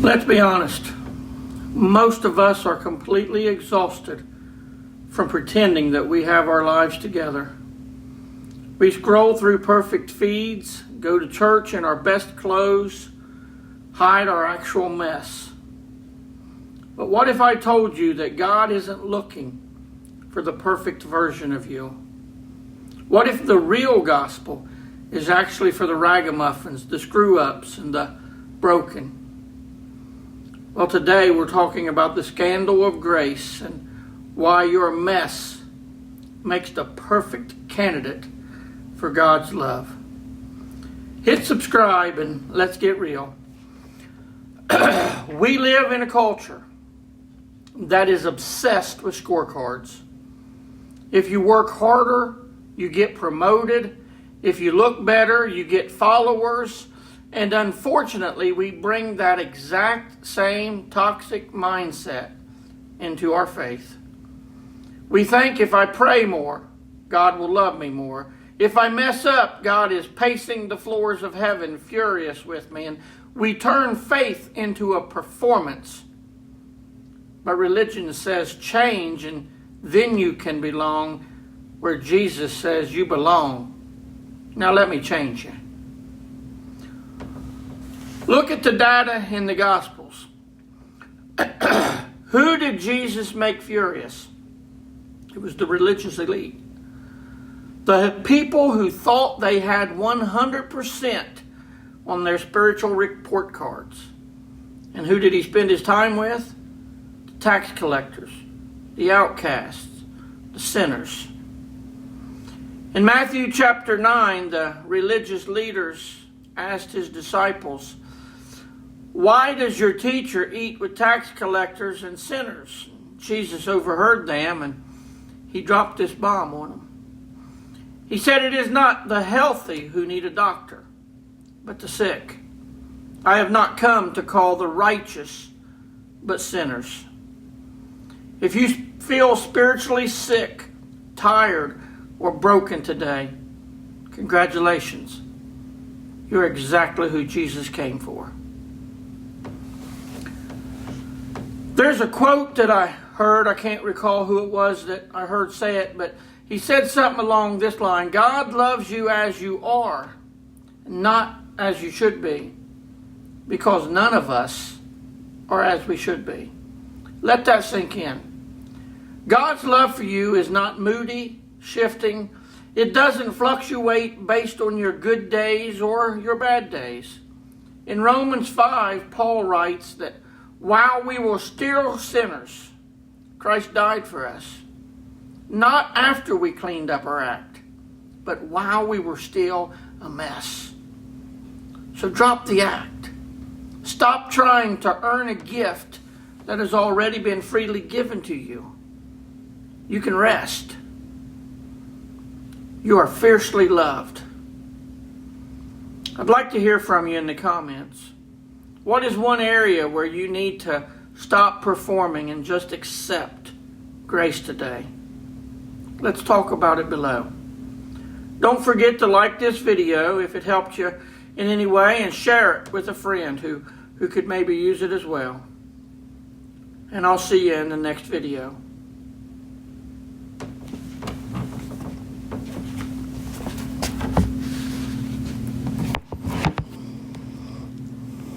Let's be honest. Most of us are completely exhausted from pretending that we have our lives together. We scroll through perfect feeds, go to church in our best clothes, hide our actual mess. But what if I told you that God isn't looking for the perfect version of you? What if the real gospel is actually for the ragamuffins, the screw-ups, and the broken? Well, today we're talking about the scandal of grace and why your mess makes the perfect candidate for God's love. Hit subscribe and let's get real. We live in a culture that is obsessed with scorecards. If you work harder, you get promoted. If you look better, you get followers. And unfortunately, we bring that exact same toxic mindset into our faith. We think if I pray more, God will love me more. If I mess up, God is pacing the floors of heaven, furious with me. And we turn faith into a performance. But religion says change and then you can belong, where Jesus says you belong. Now let me change you. Look at the data in the Gospels. Who did Jesus make furious? It was the religious elite. The people who thought they had 100% on their spiritual report cards. And who did he spend his time with? The tax collectors, the outcasts, the sinners. In Matthew chapter 9, the religious leaders asked his disciples, "Why does your teacher eat with tax collectors and sinners?" Jesus overheard them and he dropped this bomb on them. He said, "It is not the healthy who need a doctor, but the sick. I have not come to call the righteous, but sinners." If you feel spiritually sick, tired, or broken today, congratulations. You're exactly who Jesus came for. There's a quote that I heard, I can't recall who it was that I heard say it, but he said something along this line: God loves you as you are, not as you should be, because none of us are as we should be. Let that sink in. God's love for you is not moody, shifting. It doesn't fluctuate based on your good days or your bad days. In Romans 5, Paul writes that while we were still sinners, Christ died for us. Not after we cleaned up our act, but while we were still a mess. So drop the act. Stop trying to earn a gift that has already been freely given to you. You can rest. You are fiercely loved. I'd like to hear from you in the comments. What is one area where you need to stop performing and just accept grace today? Let's talk about it below. Don't forget to like this video if it helped you in any way, and share it with a friend who could maybe use it as well. And I'll see you in the next video.